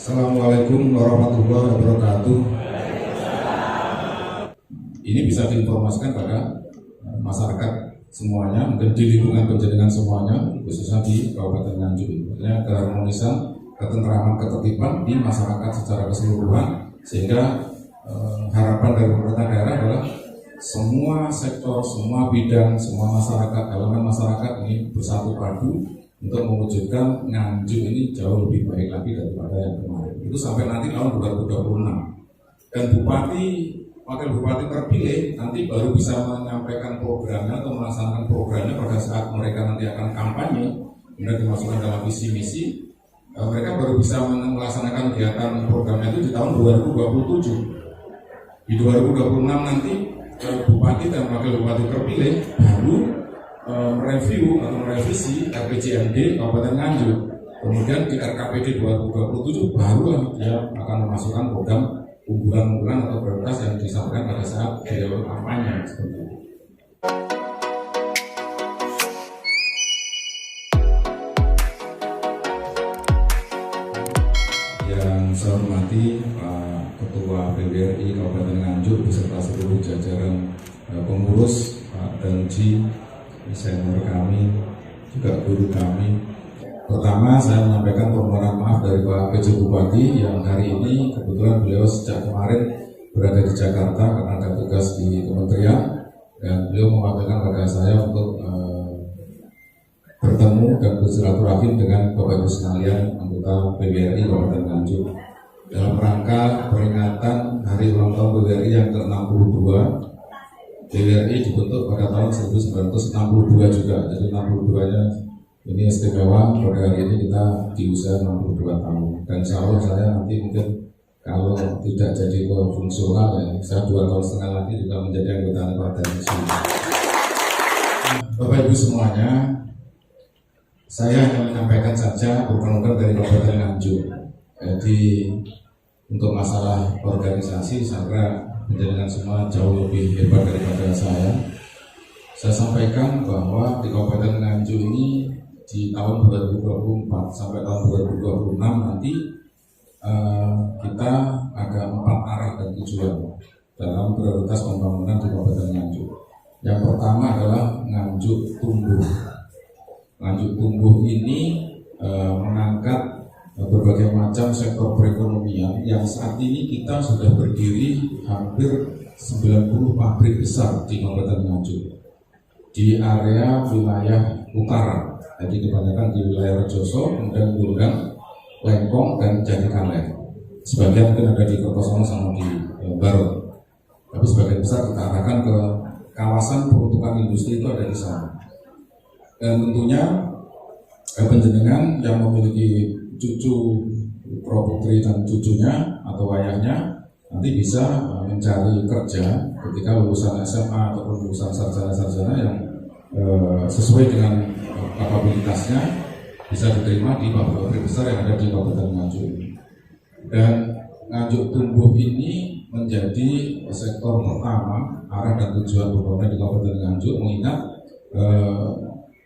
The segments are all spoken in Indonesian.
Assalamualaikum warahmatullahi wabarakatuh. Ini bisa diinformasikan pada masyarakat semuanya, mungkin di lingkungan penjaringan semuanya, khususnya di Kabupaten Nganjuk. Artinya keharmonisan, ketentraman, ketertiban di masyarakat secara keseluruhan, sehingga harapan dari pemerintah daerah adalah semua sektor, semua bidang, semua masyarakat, elemen masyarakat ini bersatu padu untuk mewujudkan Nganjuk ini jauh lebih baik lagi daripada yang kemarin. Itu sampai nanti tahun 2026. Dan bupati, wakil bupati terpilih nanti baru bisa menyampaikan programnya atau melaksanakan programnya pada saat mereka nanti akan kampanye, kemudian dimasukkan dalam visi misi. Mereka baru bisa melaksanakan kegiatan programnya itu di tahun 2027. Di 2026 nanti bupati dan wakil bupati terpilih baru mereview atau merevisi RPJMD Kabupaten Nganjuk. Kemudian di RKPD 2027 baru dia akan memasukkan program unggulan-unggulan atau prioritas yang disampaikan pada saat di dalam kampanye seperti itu. Yang saya hormati Pak Ketua PBRI Kabupaten Nganjuk beserta seluruh jajaran pengurus, Pak Danji, senior kami, juga guru kami. Pertama, saya menyampaikan permohonan maaf dari Pak PJ Bupati yang hari ini kebetulan beliau sejak kemarin berada di Jakarta karena ada tugas di kementerian, dan beliau mewakilkan pada saya untuk bertemu dan bersilaturahim dengan Bapak Ibu sekalian anggota PBRI Kabupaten Nganjuk dalam rangka peringatan Hari Ulang Tahun PBRI yang ke-62. PBRI dibentuk pada tahun 1962 juga, jadi 62-nya ini istimewa. Pada hari ini kita di usia 62 tahun, dan insya Allah saya nanti mungkin kalau tidak jadi fungsional ya, saya 2 tahun setengah lagi juga menjadi anggota partai musuh. Bapak Ibu semuanya, saya hanya menyampaikan saja program dari Kabupaten Nganjuk. Jadi untuk masalah organisasi, saya kira penjaringan semua jauh lebih hebat daripada saya. Saya sampaikan bahwa di Kabupaten Nganjuk ini di tahun 2024 sampai tahun 2026 nanti kita ada 4 arah dan tujuan dalam prioritas pembangunan di Kabupaten Nganjuk. Yang pertama adalah Nganjuk Tumbuh. Nganjuk Tumbuh ini mengangkat berbagai macam sektor perekonomian yang saat ini kita sudah berdiri hampir 90 pabrik besar di Kabupaten Nganjuk di area wilayah utara, jadi kebanyakan di wilayah Rejoso, kemudian Bulungan, Lengkong, dan Jatikaleh. Sebagian mungkin ada di Kertosono sama di Barut, tapi sebagian besar kita arahkan ke kawasan peruntukan industri itu ada di sana. Dan tentunya penjenengan yang memiliki cucu, putri dan cucunya atau ayahnya nanti bisa mencari kerja ketika lulusan SMA ataupun lulusan sarjana-sarjana yang sesuai dengan kapabilitasnya bisa diterima di pabrik besar yang ada di Kabupaten Nganjuk. Dan Nganjuk Tumbuh ini menjadi sektor pertama arah dan tujuan pembangunan di Kabupaten Nganjuk, mengingat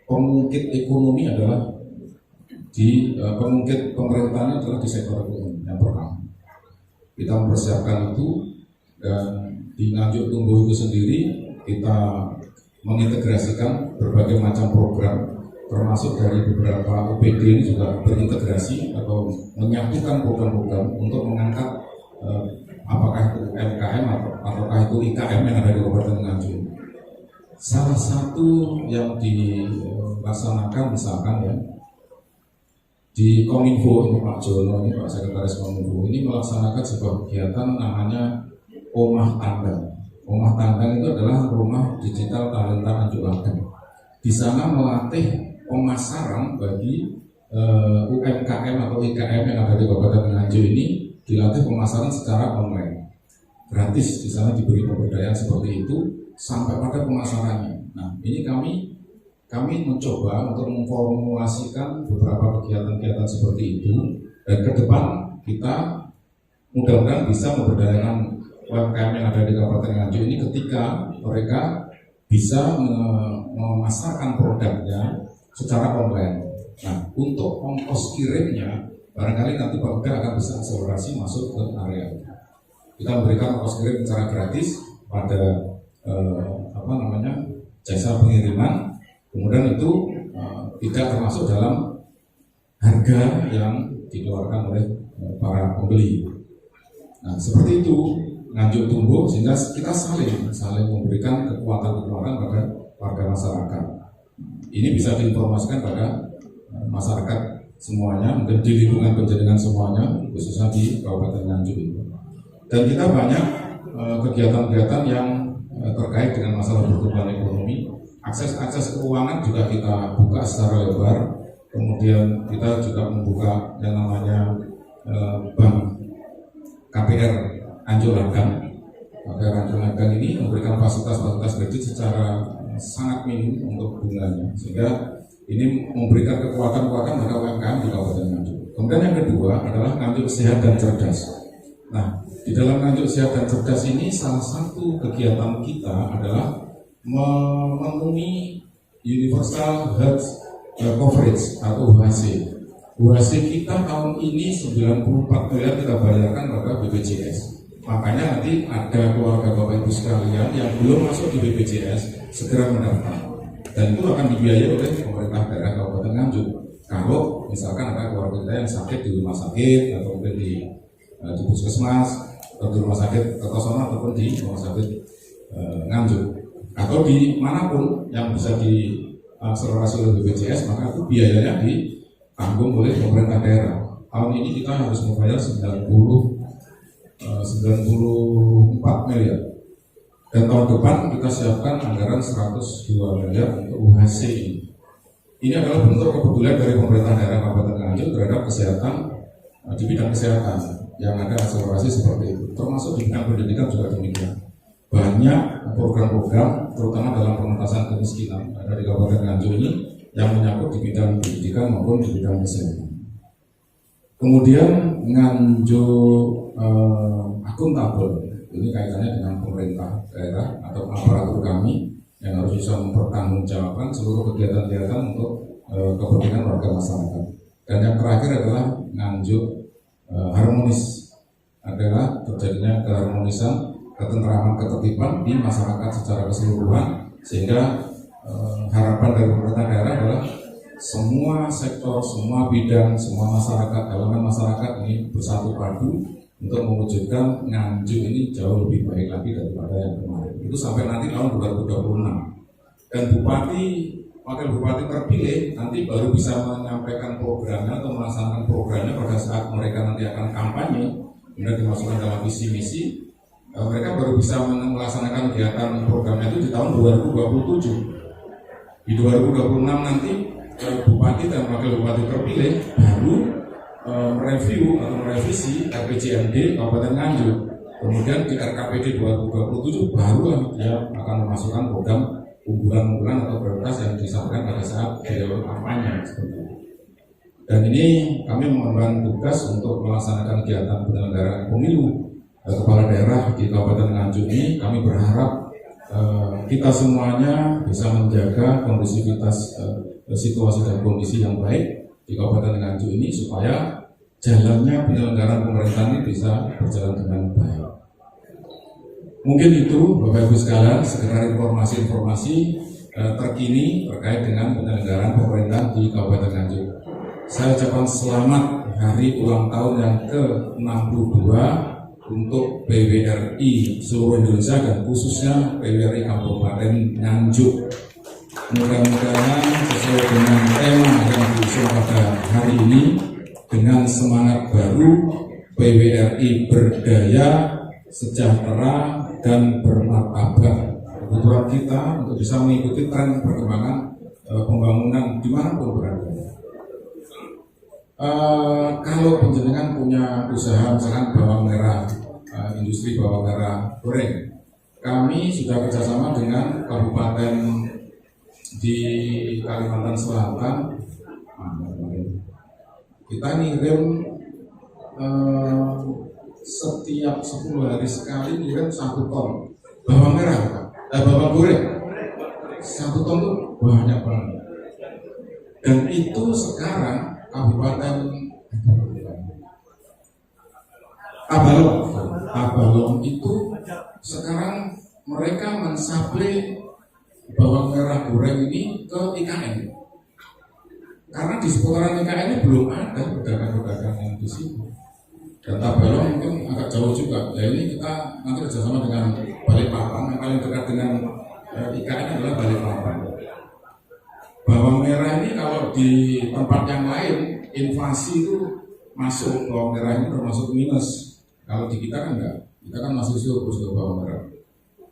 pengungkit ekonomi adalah di pengungkit pemerintahan adalah di sektor ekonomi yang pertama. Kita mempersiapkan itu, dan di Nganjuk Tumbuh itu sendiri kita mengintegrasikan berbagai macam program, termasuk dari beberapa OPD ini juga berintegrasi atau menyatukan program-program untuk mengangkat apakah itu UMKM ataukah itu IKM yang ada di Kabupaten Nganjuk. Salah satu yang dilaksanakan misalkan ya di Kominfo, ini Pak Jono, ini Pak Sekretaris Kominfo, ini melaksanakan sebuah kegiatan namanya Omah Tandang. Omah Tandang itu adalah rumah digital talenta Nganjuk Ladang. Di sana melatih pemasaran bagi UMKM atau IKM yang ada di Kabupaten Nganjuk ini, dilatih pemasaran secara online. Gratis, di sana diberi pemberdayaan seperti itu sampai pada pemasarannya. Nah, ini kami mencoba untuk memformulasikan beberapa kegiatan-kegiatan seperti itu, dan ke depan kita mudah-mudahan bisa memberdayakan UMKM yang ada di Kabupaten Nganjuk ini ketika mereka bisa memasarkan produknya secara online. Nah, untuk ongkos kirimnya barangkali nanti Pemda akan bisa akselerasi masuk ke area itu. Kita memberikan ongkos kirim secara gratis pada jasa pengiriman, kemudian itu tidak termasuk dalam harga yang dikeluarkan oleh para pembeli. Nah, seperti itu Nganjuk tumbuh sehingga kita saling memberikan kekuatan-kekuatan pada warga masyarakat. Ini bisa diinformasikan pada masyarakat semuanya, mungkin di lingkungan penjaringan semuanya, khususnya di Kabupaten Nganjuk ini. Dan kita banyak kegiatan-kegiatan yang terkait dengan masalah pertumbuhan ekonomi. Akses keuangan juga kita buka secara lebar. Kemudian kita juga membuka yang namanya Bank KPR Anjolagan. KPR Anjolagan ini memberikan fasilitas-fasilitas kredit secara sangat minim untuk bunganya, sehingga ini memberikan kekuatan-kekuatan pada UMKM di Kabupaten Nganjuk. Kemudian yang kedua adalah Nganjuk Sehat dan Cerdas. Nah, di dalam Nganjuk Sehat dan Cerdas ini salah satu kegiatan kita adalah memenuhi Universal Health Coverage atau UHC. UHC kita tahun ini 94 miliar kita bayarkan pada BPJS. Makanya nanti ada keluarga Bapak Ibu sekalian yang belum masuk di BPJS segera mendaftar. Dan itu akan dibiayai oleh pemerintah daerah Kabupaten Nganjuk. Kalau misalkan ada keluarga kita yang sakit di rumah sakit atau mungkin di puskesmas atau di rumah sakit Kertosono ataupun di rumah sakit Nganjuk atau di manapun yang bisa diakselerasi oleh BPJS, maka itu biayanya ditanggung oleh pemerintah daerah. Tahun ini kita harus membayar 94 miliar. Dan tahun depan kita siapkan anggaran 102 miliar untuk UHC ini. Ini adalah bentuk kepedulian dari pemerintah daerah Kabupaten Nganjuk terhadap kesehatan di bidang kesehatan yang ada akselerasi seperti itu. Termasuk di bidang pendidikan juga demikian. Banyak program-program terutama dalam pengentasan kemiskinan ada di Kabupaten Nganjuk ini yang menyangkut di bidang pendidikan maupun di bidang kesehatan. Kemudian Nganjuk akuntabel. Ini kaitannya dengan pemerintah daerah atau aparatur kami yang harus bisa mempertanggungjawabkan seluruh kegiatan-kegiatan untuk kepentingan warga masyarakat. Dan yang terakhir adalah Nganjuk harmonis, adalah terjadinya keharmonisan, ketentraman, ketertiban di masyarakat secara keseluruhan, sehingga harapan dari pemerintah daerah adalah semua sektor, semua bidang, semua masyarakat, elemen masyarakat ini bersatu padu untuk mewujudkan Nganjuk ini jauh lebih baik lagi daripada yang kemarin. Itu sampai nanti tahun 2026. Dan bupati, wakil bupati terpilih nanti baru bisa menyampaikan programnya atau melaksanakan programnya pada saat mereka nanti akan kampanye, kemudian dimasukkan dalam visi misi. Mereka baru bisa melaksanakan kegiatan programnya itu di tahun 2027. Di 2026 nanti bupati dan wakil bupati terpilih baru mereview atau merevisi RPJMD Kabupaten Nganjuk. Kemudian di RKPD 2027 barulah dia akan memasukkan program unggulan-unggulan atau prioritas yang disampaikan pada saat periode kampanye seperti itu. Dan ini kami mengemban tugas untuk melaksanakan kegiatan penyelenggaraan pemilu kepala daerah di Kabupaten Nganjuk ini. Kami berharap kita semuanya bisa menjaga kondusivitas situasi dan kondisi yang baik di Kabupaten Nganjuk ini supaya jalannya penyelenggaraan pemerintahan ini bisa berjalan dengan baik. Mungkin itu Bapak Ibu sekalian sekedar informasi-informasi terkini terkait dengan penyelenggaraan pemerintahan di Kabupaten Nganjuk. Saya ucapkan selamat hari ulang tahun yang ke-62 untuk PWRI seluruh Indonesia dan khususnya PWRI Kabupaten Nganjuk. Mudah-mudahan sesuai dengan tema yang diusung pada hari ini, dengan semangat baru, PWRI berdaya, sejahtera, dan bermartabat. Kebutuhan kita untuk bisa mengikuti tren perkembangan pembangunan dimanapun berada. Kalau penjenengan punya usaha misalkan bawang merah, industri bawang merah goreng, kami sudah kerjasama dengan kabupaten di Kalimantan Selatan. Kita ngirim setiap 10 hari sekali ngirim 1 ton bawang merah, bawang goreng. 1 ton itu banyak banget. Dan itu sekarang Kabupaten Tabalong itu sekarang mereka mensuplai bawang merah goreng ini ke IKN. Karena di seputaran IKN ini belum ada pedagang-pedagang yang di sini. Dan Tabalong mungkin agak jauh juga. Ya ini kita nanti kerjasama dengan Balikpapan. Yang paling dekat dengan IKN adalah Balikpapan. Bawang merah ini kalau di tempat yang lain inflasi itu masuk, bawang merah ini termasuk minus. Kalau di kita kan enggak, kita kan masih surplus untuk bawang merah.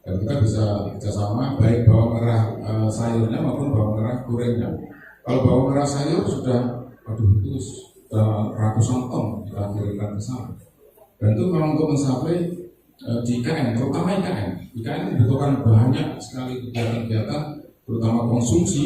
Dan kita bisa kerjasama baik bawang merah sayurnya maupun bawang merah gorengnya. Kalau bawang merah sayur sudah, itu sudah ratusan ton kita kirimkan ke sana. Dan itu memang untuk mensuplai di IKN, terutama IKN. IKN membutuhkan banyak sekali kegiatan-kegiatan, terutama konsumsi.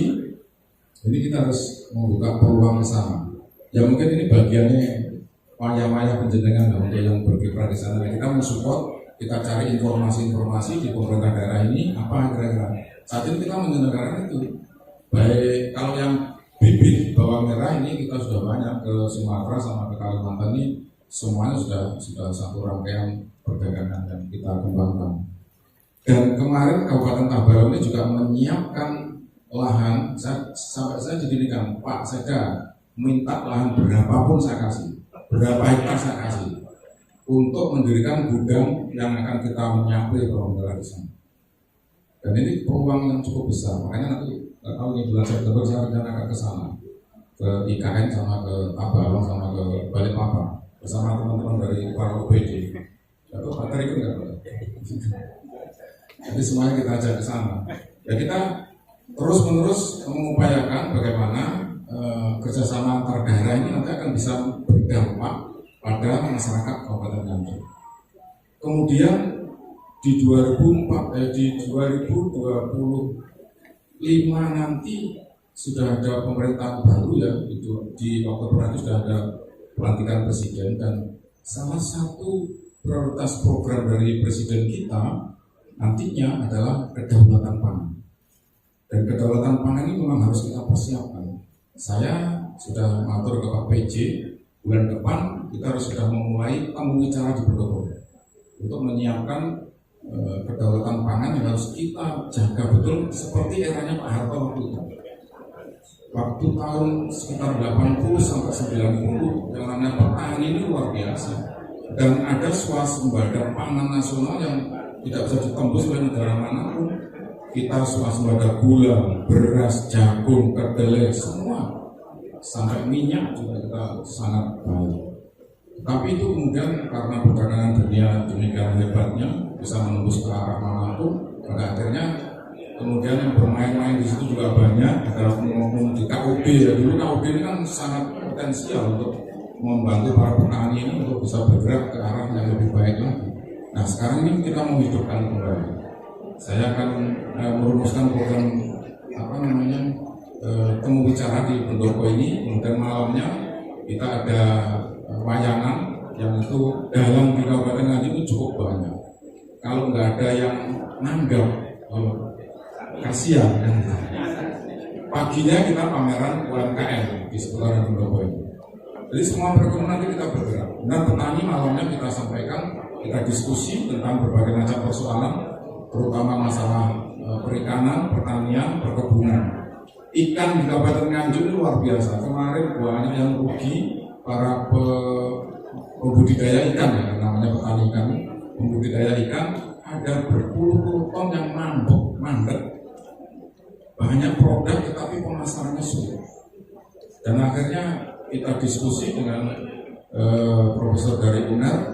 Jadi kita harus membuka peluang ke sana. Ya mungkin ini bagiannya wayah-wayah penjenengan untuk yang berkiprah di sana. Kita mensupport, kita cari informasi-informasi di pemerintah daerah ini apa kira-kira. Saat ini kita menyelenggarakan itu. Baik kalau yang bibit bawang merah ini kita sudah banyak ke Sumatera sama ke Kalimantan ini semuanya sudah satu rangkaian perdagangan yang kita kembangkan. Dan kemarin Kabupaten Tabalong ini juga menyiapkan lahan. Sampai saya diginikan, Pak saya minta lahan berapapun saya kasih, berapa hektar saya kasih untuk mendirikan gudang yang akan kita menyapri bawang merah di sana. Dan ini peluang yang cukup besar. Makanya nanti kalau di bulan September saya rencanakan ke sana, ke IKN sama ke Tabalong sama ke Balikpapan bersama teman-teman dari para OPD. Lalu Pak Tarik enggak? Jadi semuanya kita ajak ke sana. Ya kita terus-menerus mengupayakan bagaimana kerjasama antar daerah ini nanti akan bisa berdampak pada masyarakat Kabupaten Nganjuk. Kemudian di 2025 nanti sudah ada pemerintah baru ya, itu di Oktober nanti sudah ada pelantikan presiden, dan salah satu prioritas program dari presiden kita nantinya adalah kedaulatan pangan. Dan kedaulatan pangan ini memang harus kita persiapkan. Saya sudah mengatur ke Pak PJ, bulan depan kita harus sudah memulai temu bicara di Pendopo untuk menyiapkan kedaulatan pangan yang harus kita jaga betul seperti eranya Pak Harto waktu itu. Waktu tahun sekitar 80 sampai 90 yang namanya petani ini luar biasa. Dan ada swasembada pangan nasional yang tidak bisa ditembus oleh negara manapun. Kita swasembada gula, beras, jagung, kedelai, semua sampai minyak juga kita sangat baik. Tapi itu kemudian karena perdagangan dunia demikian hebatnya bisa menembus ke arah manapun, pada akhirnya kemudian yang bermain-main di situ juga banyak. Adalah ngomong di KUB ya, dulu KUB ini kan sangat potensial untuk membantu para petani ini untuk bisa bergerak ke arah yang lebih baik lagi. Nah sekarang ini kita mau hidupkan kembali. Saya akan merumuskan program temu bicara di Pendopo ini. Kemudian malamnya kita ada wayangan yang itu dalam di Kabupaten Nganjuk itu cukup banyak. Kalau nggak ada yang nanggap, kasihan kan. Paginya kita pameran UMKM di seputaran Pendopo ini. Jadi semua perekonomian nanti kita bergerak. Dan petani malamnya kita sampaikan, kita diskusi tentang berbagai macam persoalan, terutama masalah perikanan, pertanian, perkebunan. Ikan di Kabupaten Nganjuk itu luar biasa. Kemarin banyak yang rugi, para pembudidaya ikan ya, namanya petani ikan, pembudidaya ikan ada berpuluh-puluh ton yang mandek. Banyak produk tetapi pemasarannya sulit. Dan akhirnya kita diskusi dengan profesor dari UNER,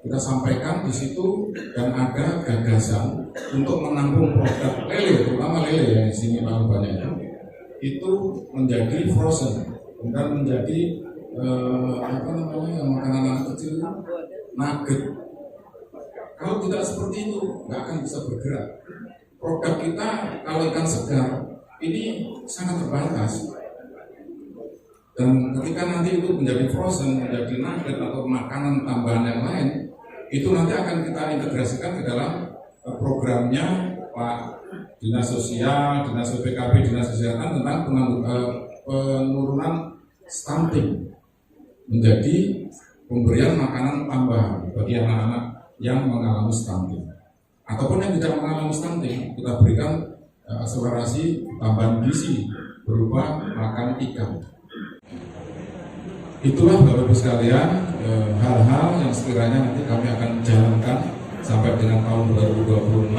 kita sampaikan di situ, dan ada gagasan untuk menampung produk lele, terutama lele yang di sini paling banyak itu menjadi frozen dan menjadi yang makanan anak kecil nugget. Kalau tidak seperti itu nggak akan bisa bergerak. Produk kita kalau ikan segar ini sangat terbatas. Dan ketika nanti itu menjadi frozen, menjadi nugget atau makanan tambahan yang lain, itu nanti akan kita integrasikan ke dalam programnya Pak Dinas Sosial, Dinas PPKB, Dinas Kesehatan tentang penurunan stunting menjadi pemberian makanan tambahan bagi anak-anak yang mengalami stunting ataupun yang tidak mengalami stunting. Kita berikan akselerasi tambahan gizi berupa makan ikan. Itulah Bapak Ibu sekalian hal-hal yang sekiranya nanti kami akan jalankan sampai dengan tahun 2026,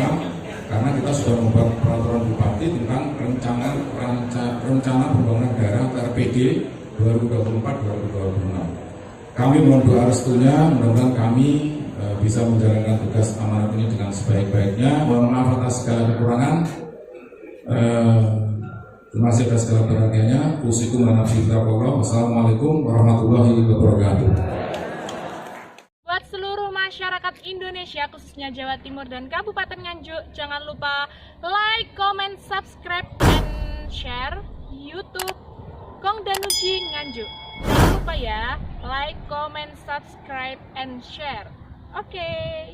karena kita sudah membuat peraturan Bupati tentang rencana pembangunan daerah RPD 2024-2026. Kami mohon doa restunya, mudah-mudahan kami bisa menjalankan tugas amanat ini dengan sebaik-baiknya. Mohon maaf atas segala kekurangan. Terima kasih atas segala perhatiannya. Wassalamualaikum warahmatullahi wabarakatuh. Buat seluruh masyarakat Indonesia, khususnya Jawa Timur dan Kabupaten Nganjuk, jangan lupa like, comment, subscribe, dan share YouTube Kong Danuji Nganjuk. Jangan lupa ya, like, comment, subscribe, and share. Oke.